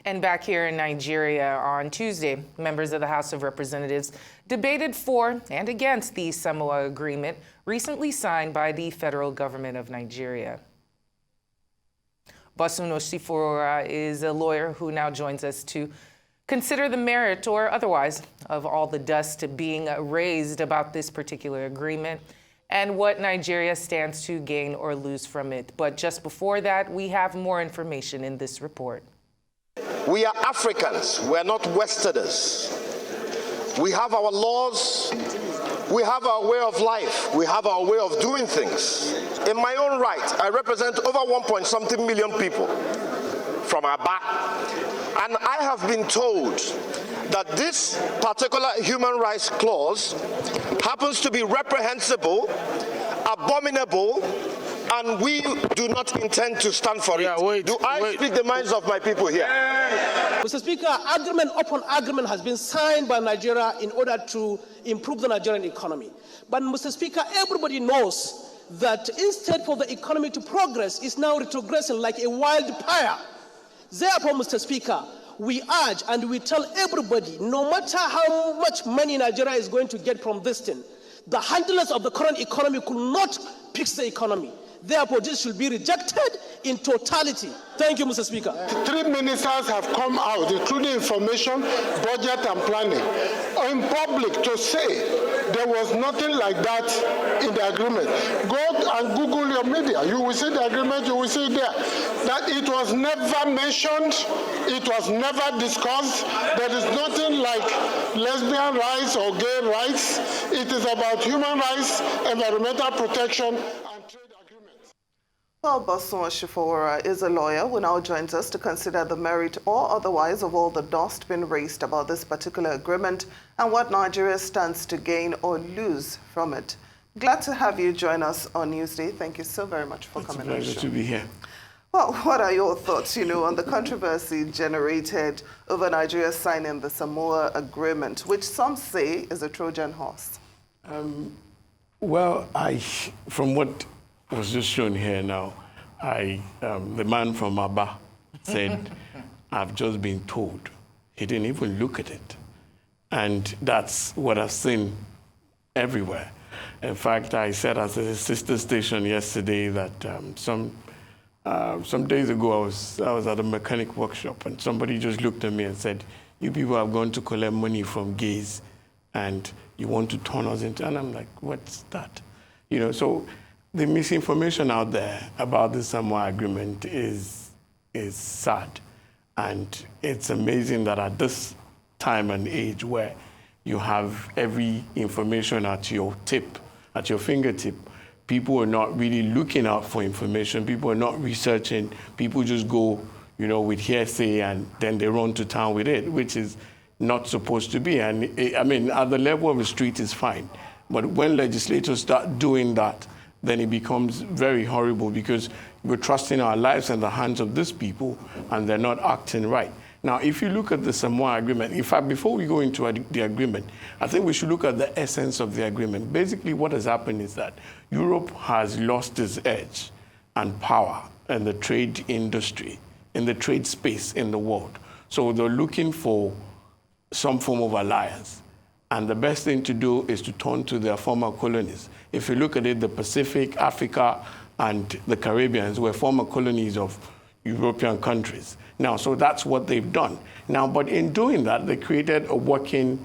And back here in Nigeria on Tuesday, members of the House of Representatives debated for and against the Samoa agreement recently signed by the federal government of Nigeria. Bosun Osifowora is a lawyer who now joins us to consider the merit or otherwise of all the dust being raised about this particular agreement and what Nigeria stands to gain or lose from it. But just before that, we have more information in this report. We are Africans, we are not Westerners. We have our laws, we have our way of life, we have our way of doing things. In my own right, I represent over 1.something million people from Aba, and I have been told that this particular human rights clause happens to be reprehensible, abominable, and we do not intend to stand for it. Do I speak the minds of my people here? Mr. Speaker, agreement upon agreement has been signed by Nigeria in order to improve the Nigerian economy. But, Mr. Speaker, everybody knows that instead for the economy to progress, it's now retrogressing like a wildfire. Therefore, Mr. Speaker, we urge and we tell everybody, no matter how much money Nigeria is going to get from this thing, the handlers of the current economy could not fix the economy. Therefore, this should be rejected in totality. Thank you, Mr. Speaker. 3 ministers have come out, including information, budget and planning, in public to say there was nothing like that in the agreement. Go and Google your media. You will see the agreement, you will see there. That it was never mentioned, it was never discussed. There is nothing like lesbian rights or gay rights. It is about human rights, environmental protection, and trade agreements. Well, Bosun Osifowora is a lawyer who now joins us to consider the merit or otherwise of all the dust being raised about this particular agreement and what Nigeria stands to gain or lose from it. Glad to have you join us on Newsday. Thank you so very much for coming on. It's a pleasure to be here. Well, what are your thoughts, on the controversy generated over Nigeria signing the Samoa agreement, which some say is a Trojan horse? Well, from what was just shown here now, the man from Aba said, I've just been told. He didn't even look at it. And that's what I've seen everywhere. In fact, I said at a sister station yesterday that some days ago I was at a mechanic workshop and somebody just looked at me and said, you people have gone to collect money from gays and you want to turn us into, and I'm like, what's that? So the misinformation out there about the Samoa agreement is sad. And it's amazing that at this time and age where you have every information at your fingertip, people are not really looking out for information. People are not researching. People just go, with hearsay and then they run to town with it, which is not supposed to be. And at the level of the street is fine. But when legislators start doing that, then it becomes very horrible because we're trusting our lives in the hands of these people and they're not acting right. Now, if you look at the Samoa agreement, in fact, before we go into the agreement, I think we should look at the essence of the agreement. Basically, what has happened is that Europe has lost its edge and power in the trade industry, in the trade space in the world. So they're looking for some form of alliance. And the best thing to do is to turn to their former colonies. If you look at it, the Pacific, Africa, and the Caribbean were former colonies of European countries. Now, so that's what they've done. Now, but in doing that, they created a working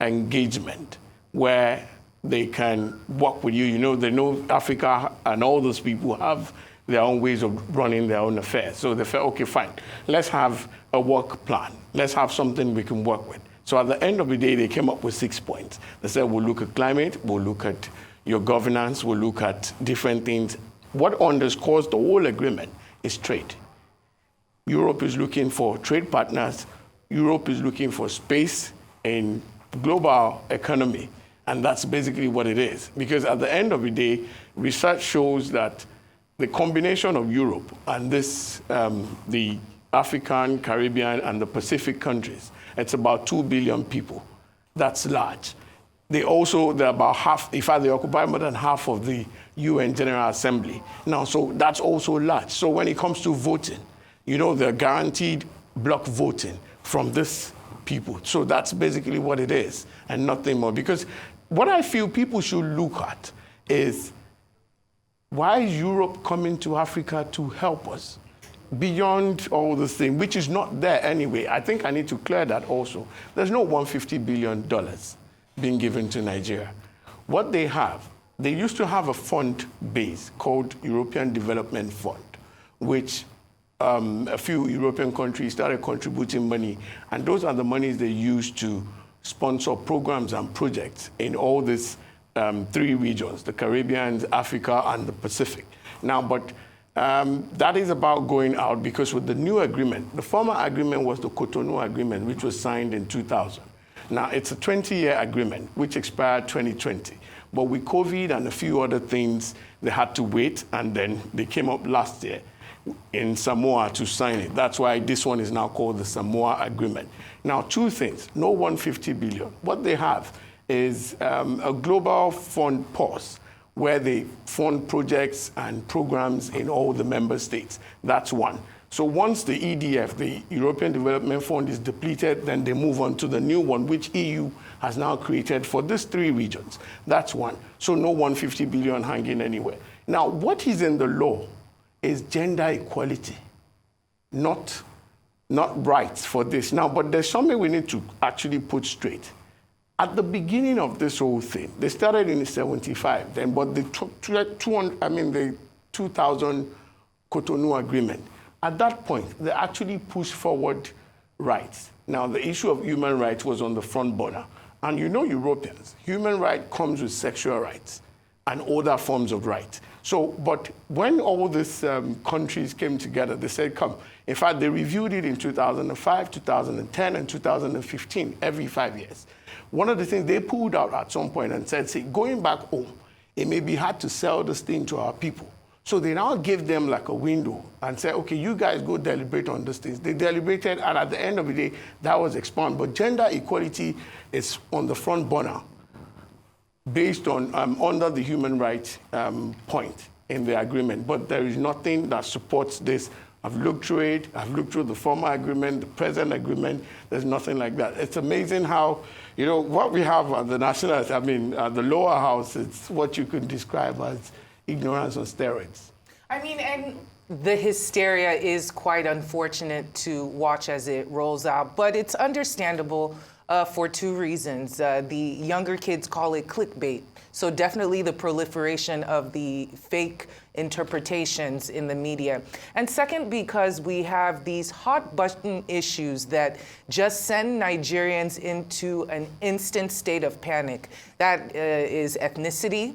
engagement where they can work with you. They know Africa and all those people have their own ways of running their own affairs. So they felt, okay, fine, let's have a work plan. Let's have something we can work with. So at the end of the day, they came up with 6 points. They said, we'll look at climate, we'll look at your governance, we'll look at different things. What underscores the whole agreement is trade. Europe is looking for trade partners. Europe is looking for space in global economy. And that's basically what it is. Because at the end of the day, research shows that the combination of Europe and the African, Caribbean, and the Pacific countries, it's about 2 billion people. That's large. They're about half, in fact, they occupy more than half of the UN General Assembly. Now, so that's also large. So when it comes to voting, they're guaranteed block voting from this people. So that's basically what it is, and nothing more. Because what I feel people should look at is, why is Europe coming to Africa to help us? Beyond all this thing, which is not there anyway. I think I need to clear that also. There's no $150 billion being given to Nigeria. What they have, they used to have a fund base called European Development Fund, which a few European countries started contributing money, and those are the monies they use to sponsor programs and projects in all these 3 regions, the Caribbean, Africa, and the Pacific. Now, but that is about going out, because with the new agreement, the former agreement was the Cotonou Agreement, which was signed in 2000. Now, it's a 20-year agreement, which expired 2020. But with COVID and a few other things, they had to wait, and then they came up last year in Samoa to sign it. That's why this one is now called the Samoa Agreement. Now, 2 things, no $150 billion. What they have is a global fund pause, where they fund projects and programs in all the member states. That's one. So once the EDF, the European Development Fund, is depleted, then they move on to the new one, which EU has now created for these 3 regions. That's one. So no $150 billion hanging anywhere. Now, what is in the law is gender equality, not rights for this. Now, but there's something we need to actually put straight. At the beginning of this whole thing, they started in 75, then, but the 2000 Cotonou Agreement, at that point, they actually pushed forward rights. Now, the issue of human rights was on the front burner. And you know Europeans, human right comes with sexual rights and other forms of rights. So, but when all these countries came together, they said, come. In fact, they reviewed it in 2005, 2010, and 2015, every 5 years. One of the things they pulled out at some point and said, see, going back home, it may be hard to sell this thing to our people. So they now gave them like a window and said, okay, you guys go deliberate on these things. They deliberated, and at the end of the day, that was expanded. But gender equality is on the front burner based on under the human rights point in the agreement. But there is nothing that supports this. I've looked through it. I've looked through the former agreement, the present agreement. There's nothing like that. It's amazing how, you know, what we have at the national, the lower house, it's what you could describe as ignorance on steroids. I mean, and the hysteria is quite unfortunate to watch as it rolls out, but it's understandable for 2 reasons. The younger kids call it clickbait. So definitely the proliferation of the fake interpretations in the media. And second, because we have these hot button issues that just send Nigerians into an instant state of panic. That is ethnicity,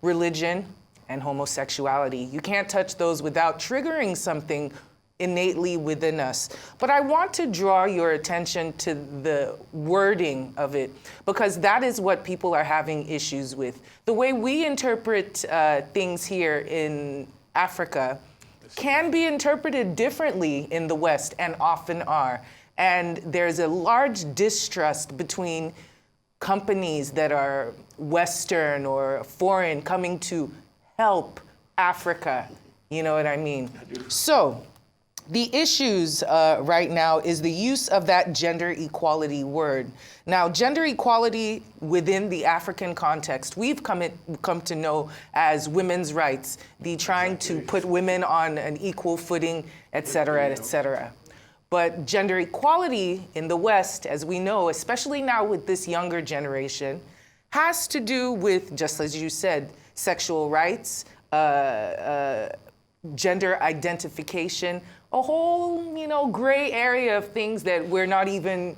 religion, and homosexuality. You can't touch those without triggering something innately within us. But I want to draw your attention to the wording of it, because that is what people are having issues with. The way we interpret things here in Africa can be interpreted differently in the West, and often are. And there's a large distrust between companies that are Western or foreign coming to help Africa. You know what I mean? So the issues right now is the use of that gender equality word. Now, gender equality within the African context, we've come to know as women's rights, the trying to put women on an equal footing, et cetera, et cetera. But gender equality in the West, as we know, especially now with this younger generation, has to do with, just as you said, sexual rights, gender identification, a whole, gray area of things that we're not even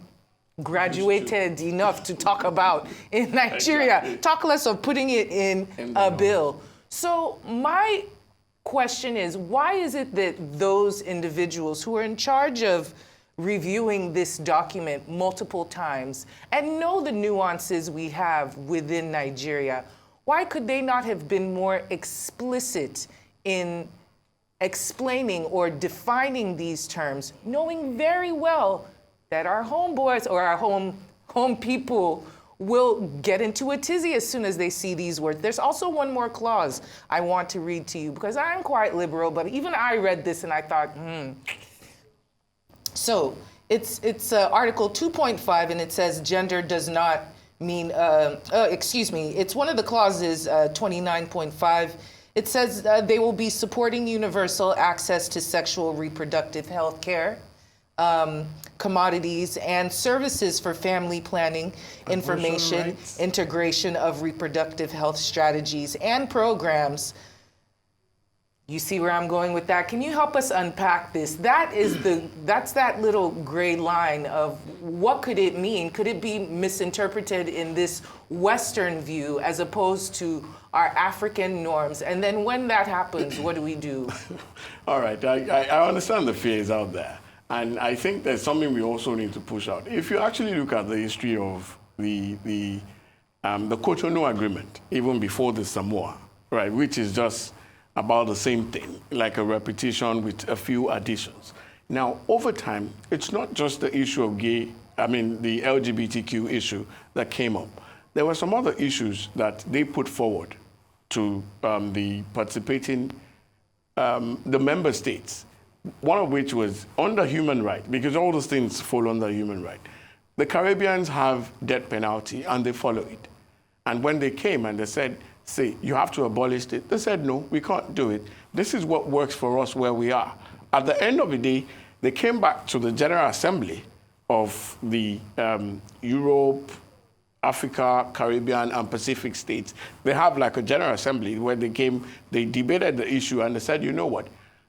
graduated enough to talk about in Nigeria. Exactly. Talk less of putting it in a bill. So my question is, why is it that those individuals who are in charge of reviewing this document multiple times and know the nuances we have within Nigeria, why could they not have been more explicit in explaining or defining these terms, knowing very well that our homeboys or our home people will get into a tizzy as soon as they see these words? There's also one more clause I want to read to you, because I'm quite liberal, but even I read this and I thought, So it's Article 2.5, and it says gender does not mean, excuse me, it's one of the clauses, 29.5. It says they will be supporting universal access to sexual reproductive health care, commodities, and services for family planning, information, integration of reproductive health strategies and programs. You see where I'm going with that? Can you help us unpack this? That's that little gray line of what could it mean? Could it be misinterpreted in this Western view as opposed to our African norms? And then when that happens, what do we do? All right, I understand the fears out there. And I think there's something we also need to push out. If you actually look at the history of the Cotonou Agreement, even before the Samoa, right, which is just about the same thing, like a repetition with a few additions. Now, over time, it's not just the issue of the LGBTQ issue that came up. There were some other issues that they put forward to the participating, the member states, one of which was under human rights, because all those things fall under human rights. The Caribbeans have death penalty, and they follow it. And when they came and they said, say, you have to abolish it. They said, no, we can't do it. This is what works for us where we are. At the end of the day, they came back to the General Assembly of the Europe, Africa, Caribbean, and Pacific states. They have like a General Assembly where they came, they debated the issue, and they said, you know what?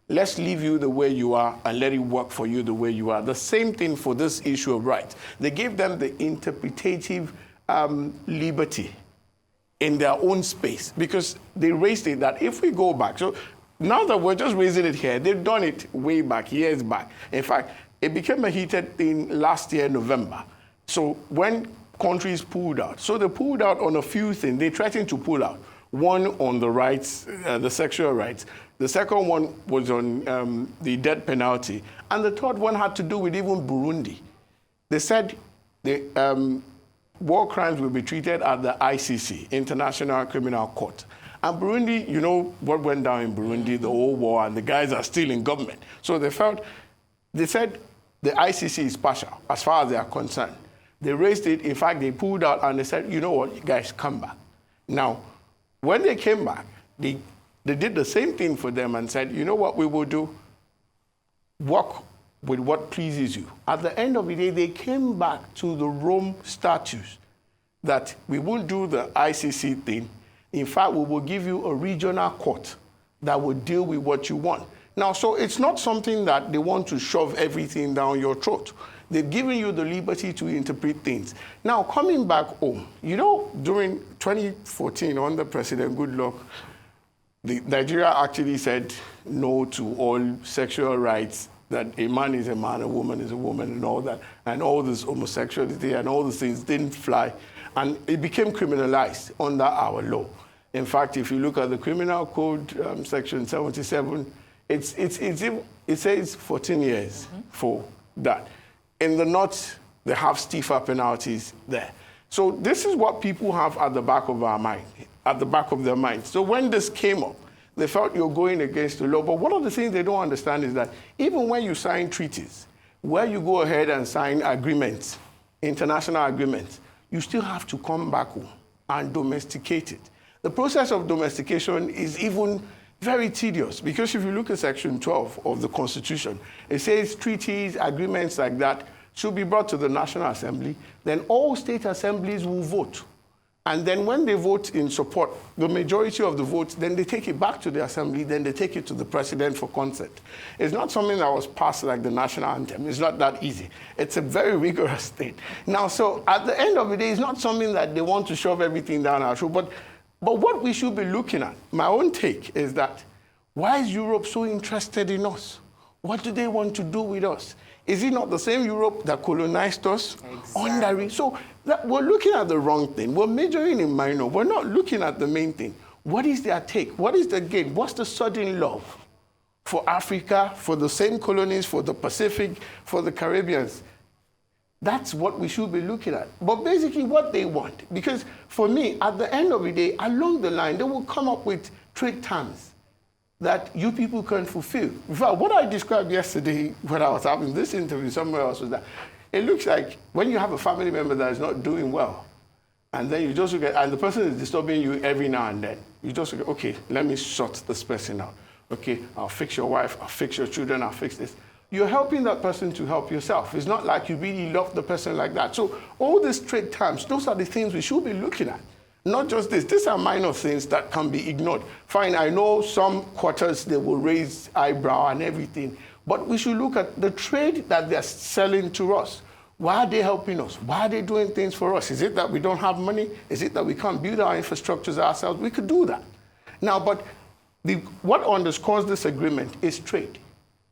Let's leave you the way you are and let it work for you the way you are. The same thing for this issue of rights. They gave them the interpretative liberty in their own space, because they raised it that if we go back, so now that we're just raising it here, they've done it way back, years back. In fact, it became a heated thing last year, November. So when countries pulled out, so they pulled out on a few things. They threatened to pull out. One on the rights, the sexual rights. The second one was on the death penalty. And the third one had to do with even Burundi. They said war crimes will be treated at the ICC, International Criminal Court. And Burundi, you know what went down in Burundi, the whole war, and the guys are still in government. So they said the ICC is partial as far as they are concerned. They raised it. In fact, they pulled out and they said, you know what, you guys come back. Now, when they came back, they did the same thing for them and said, you know what we will do? Work with what pleases you. At the end of the day, they came back to the Rome statutes that we won't do the ICC thing. In fact, we will give you a regional court that will deal with what you want. Now, so it's not something that they want to shove everything down your throat. They've given you the liberty to interpret things. Now, coming back home, you know, during 2014, under President Goodluck, Nigeria actually said no to all sexual rights, that a man is a man, a woman is a woman, and all that, and all this homosexuality and all these things didn't fly, and it became criminalized under our law. In fact, if you look at the Criminal Code, Section 77, it says 14 years for that. In the North, they have stiffer penalties there. So this is what people have at the back of our mind, at the back of their minds. So when this came up, they felt you're going against the law. But one of the things they don't understand is that even when you sign treaties, where you go ahead and sign agreements, international agreements, you still have to come back home and domesticate it. The process of domestication is even very tedious, because if you look at Section 12 of the Constitution, it says treaties, agreements like that should be brought to the National Assembly. Then all state assemblies will vote. And then when they vote in support, the majority of the votes, then they take it back to the assembly, then they take it to the president for consent. It's not something that was passed like the national anthem. It's not that easy. It's a very rigorous thing. Now, so at the end of the day, it's not something that they want to shove everything down our throat. But what we should be looking at, my own take, is that why is Europe so interested in us? What do they want to do with us? Is it not the same Europe that colonized us? Exactly. So we're looking at the wrong thing. We're majoring in minor. We're not looking at the main thing. What is their take? What is the gain? What's the sudden love for Africa, for the same colonies, for the Pacific, for the Caribbeans? That's what we should be looking at. But basically what they want. Because for me, at the end of the day, along the line, they will come up with trade terms that you people can fulfill. In fact, what I described yesterday when I was having this interview somewhere else was that it looks like when you have a family member that is not doing well, and then you just look at, and the person is disturbing you every now and then, you just look, okay, let me sort this person out. Okay, I'll fix your wife, I'll fix your children, I'll fix this. You're helping that person to help yourself. It's not like you really love the person like that. So all these trade terms, those are the things we should be looking at. Not just this. These are minor things that can be ignored. Fine, I know some quarters they will raise eyebrow and everything, but we should look at the trade that they're selling to us. Why are they helping us? Why are they doing things for us? Is it that we don't have money? Is it that we can't build our infrastructures ourselves? We could do that. Now, but what underscores this agreement is trade.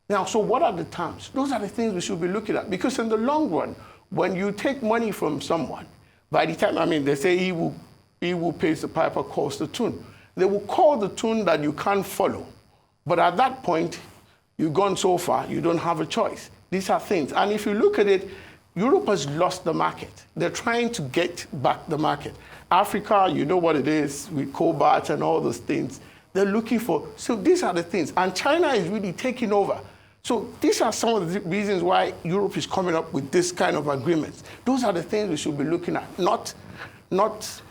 Now, so what are the terms? Those are the things we should be looking at. Because in the long run, when you take money from someone, by the time, I mean, they say he who pays the piper calls the tune. They will call the tune that you can't follow. But at that point, you've gone so far, you don't have a choice. These are things. And if you look at it, Europe has lost the market. They're trying to get back the market. Africa, you know what it is with cobalt and all those things. They're looking for, so these are the things. And China is really taking over. So these are some of the reasons why Europe is coming up with this kind of agreements. Those are the things we should be looking at, not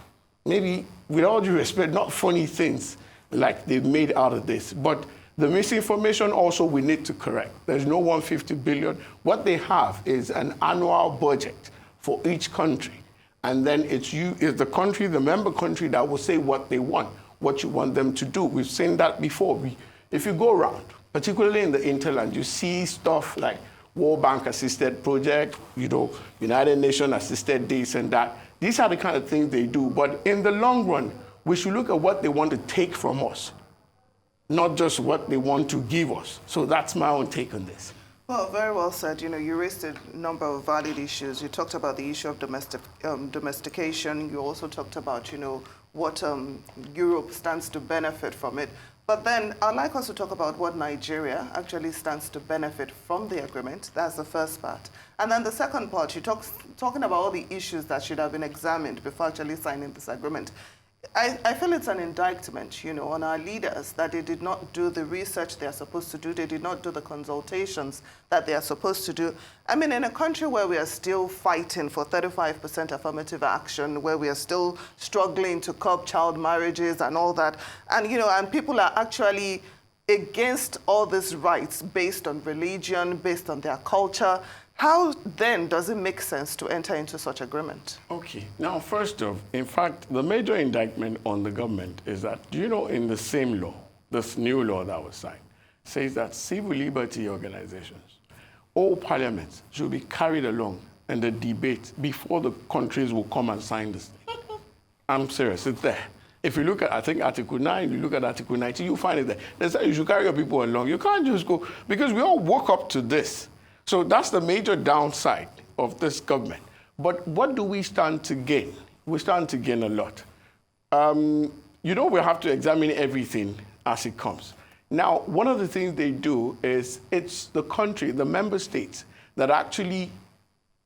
maybe, with all due respect, not funny things like they've made out of this. But the misinformation also we need to correct. There's no 150 billion. What they have is an annual budget for each country. And then it's the country, the member country, that will say what they want, what you want them to do. We've seen that before. If you go around, particularly in the interland, you see stuff like World Bank assisted project, United Nations assisted this and that. These are the kind of things they do. But in the long run, we should look at what they want to take from us, not just what they want to give us. So that's my own take on this. Well, very well said. You raised a number of valid issues. You talked about the issue of domestication. You also talked about, what Europe stands to benefit from it. But then I'd like us to talk about what Nigeria actually stands to benefit from the agreement. That's the first part. And then the second part, you're talking about all the issues that should have been examined before actually signing this agreement. I feel it's an indictment, on our leaders that they did not do the research they are supposed to do. They did not do the consultations that they are supposed to do. I mean, in a country where we are still fighting for 35% affirmative action, where we are still struggling to curb child marriages and all that, and, and people are actually against all these rights based on religion, based on their culture, how then does it make sense to enter into such agreement? Okay. Now, first off, in fact, the major indictment on the government is that, in the same law, this new law that was signed, says that civil liberty organizations, all parliaments should be carried along in the debate before the countries will come and sign this thing. I'm serious, it's there. If you look at, I think, Article 9, you look at Article 19, you find it there. They say you should carry your people along. You can't just go, because we all woke up to this. So that's the major downside of this government. But what do we stand to gain? We stand to gain a lot. We have to examine everything as it comes. Now, one of the things they do is it's the country, the member states, that actually,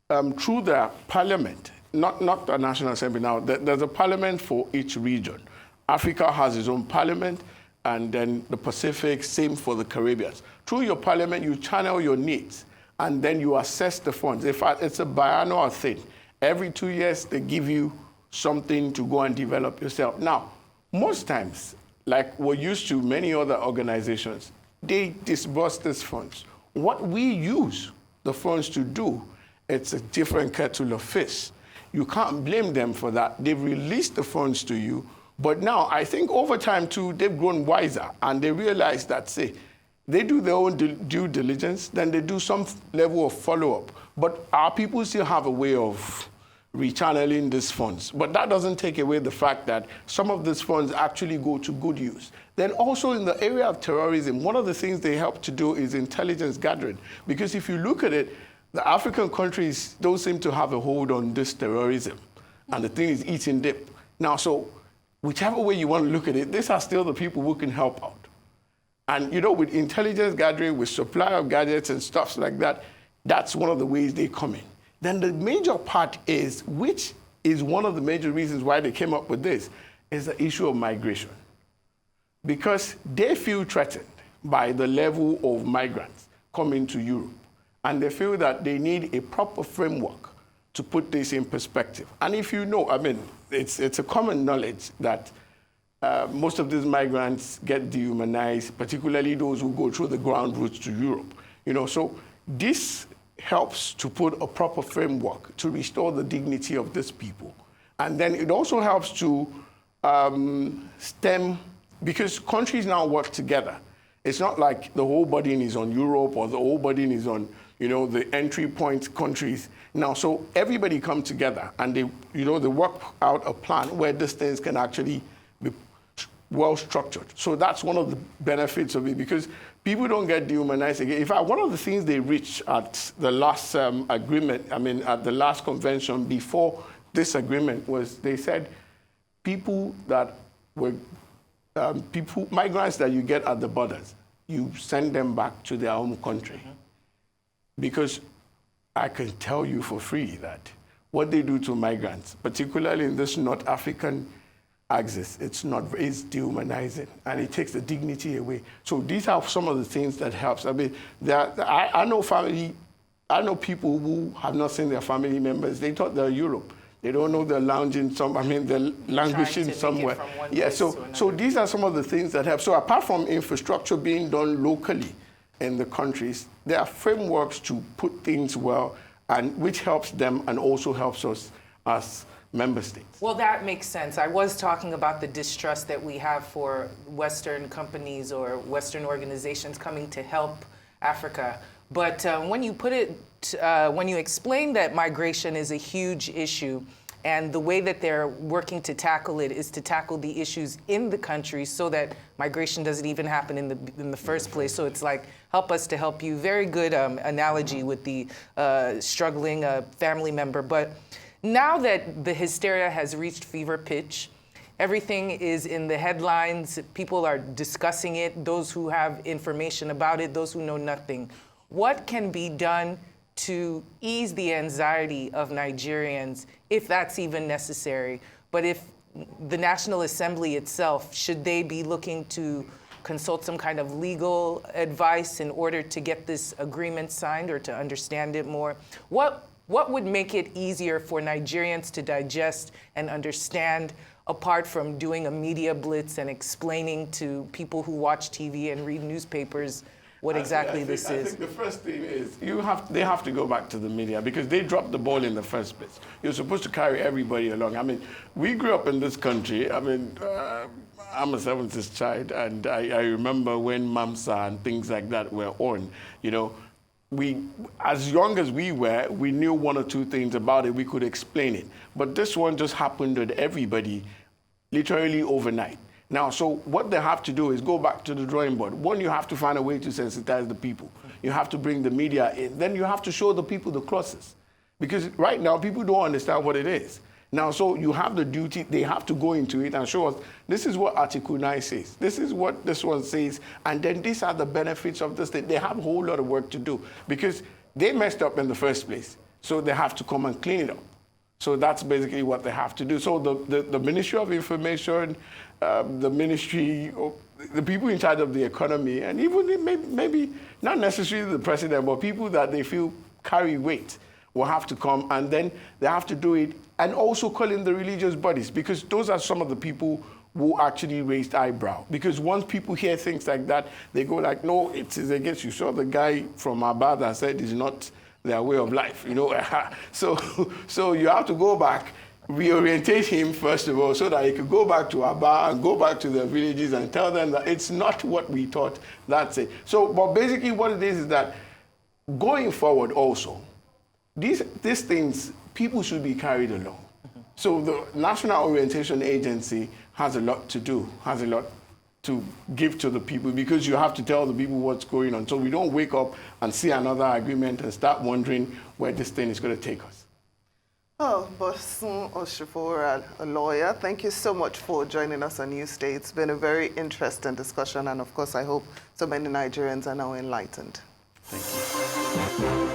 through their parliament, not the National Assembly now, there's a parliament for each region. Africa has its own parliament, and then the Pacific, same for the Caribbean. Through your parliament, you channel your needs, and then you assess the funds. In fact, it's a biannual thing. Every 2 years, they give you something to go and develop yourself. Now, most times, like we're used to many other organizations, they disburse these funds. What we use the funds to do, it's a different kettle of fish. You can't blame them for that. They've released the funds to you, but now I think over time too, they've grown wiser, and they realize that, say, they do their own due diligence, then they do some level of follow-up. But our people still have a way of rechanneling these funds. But that doesn't take away the fact that some of these funds actually go to good use. Then also in the area of terrorism, one of the things they help to do is intelligence gathering. Because if you look at it, the African countries don't seem to have a hold on this terrorism. And the thing is eating dip. Now, so whichever way you want to look at it, these are still the people who can help out. And, with intelligence gathering, with supply of gadgets and stuff like that, that's one of the ways they come in. Then the major part is, which is one of the major reasons why they came up with this, is the issue of migration. because they feel threatened by the level of migrants coming to Europe. And they feel that they need a proper framework to put this in perspective. And if you know, I mean, it's a common knowledge that most of these migrants get dehumanized, particularly those who go through the ground routes to Europe. You know, so this helps to put a proper framework to restore the dignity of these people. And then it also helps to stem, because countries now work together. It's not like the whole burden is on Europe or the whole burden is on, you know, the entry point countries. Now, so everybody come together and they, you know, they work out a plan where these things can actually be well structured. So that's one of the benefits of it, because people don't get dehumanized again. In fact, one of the things they reached at the last agreement, I mean, at the last convention before this agreement was, they said people that were, migrants that you get at the borders, you send them back to their home country. Mm-hmm. Because I can tell you for free that what they do to migrants, particularly in this North African axis, it's dehumanizing, and it takes the dignity away. So these are some of the things that helps. I mean, I know people who have not seen their family members. They thought they're Europe. They don't know they're lounging they're languishing somewhere. Yeah, so these are some of the things that help. So apart from infrastructure being done locally in the countries, there are frameworks to put things well, and which helps them and also helps us as member states. Well, that makes sense. I was talking about the distrust that we have for Western companies or Western organizations coming to help Africa. But when you put it, when you explain that migration is a huge issue, and the way that they're working to tackle it is to tackle the issues in the country so that migration doesn't even happen in the first place. So it's like, help us to help you. Very good analogy with the struggling family member. But now that the hysteria has reached fever pitch, everything is in the headlines, people are discussing it, those who have information about it, those who know nothing. What can be done to ease the anxiety of Nigerians, if that's even necessary? But if the National Assembly itself, should they be looking to consult some kind of legal advice in order to get this agreement signed or to understand it more? What would make it easier for Nigerians to digest and understand, apart from doing a media blitz and explaining to people who watch TV and read newspapers what exactly this is? I think the first thing is they have to go back to the media, because they dropped the ball in the first place. You're supposed to carry everybody along. I mean, we grew up in this country. I mean, I'm a seventh child, and I remember when Mamsa and things like that were on. You know, as young as we were, we knew one or two things about it. We could explain it. But this one just happened to everybody literally overnight. Now, so what they have to do is go back to the drawing board. One, you have to find a way to sensitize the people. You have to bring the media in. Then you have to show the people the clauses. Because right now, people don't understand what it is. Now, so you have the duty, they have to go into it and show us, this is what Article 9 says. This is what this one says. And then these are the benefits of this thing. They have a whole lot of work to do, because they messed up in the first place. So they have to come and clean it up. So that's basically what they have to do. So the Ministry of Information, the ministry, the people in charge of the economy, and even maybe not necessarily the president, but people that they feel carry weight will have to come, and then they have to do it, and also call in the religious bodies, because those are some of the people who actually raised eyebrow. Because once people hear things like that, they go like, no, it is against you. So the guy from Abba that said it's not their way of life, you know. So you have to go back, reorientate him first of all, so that he could go back to Abba and go back to the villages and tell them that it's not what we thought. That's it. So, but basically what it is that going forward also, these things, people should be carried along. So the National Orientation Agency has a lot to do, has a lot to give to the people, because you have to tell the people what's going on. So we don't wake up and see another agreement and start wondering where this thing is going to take us. Oh, Bosun Osifowora, a lawyer, thank you so much for joining us on News Day. It's been a very interesting discussion, and of course, I hope so many Nigerians are now enlightened. Thank you.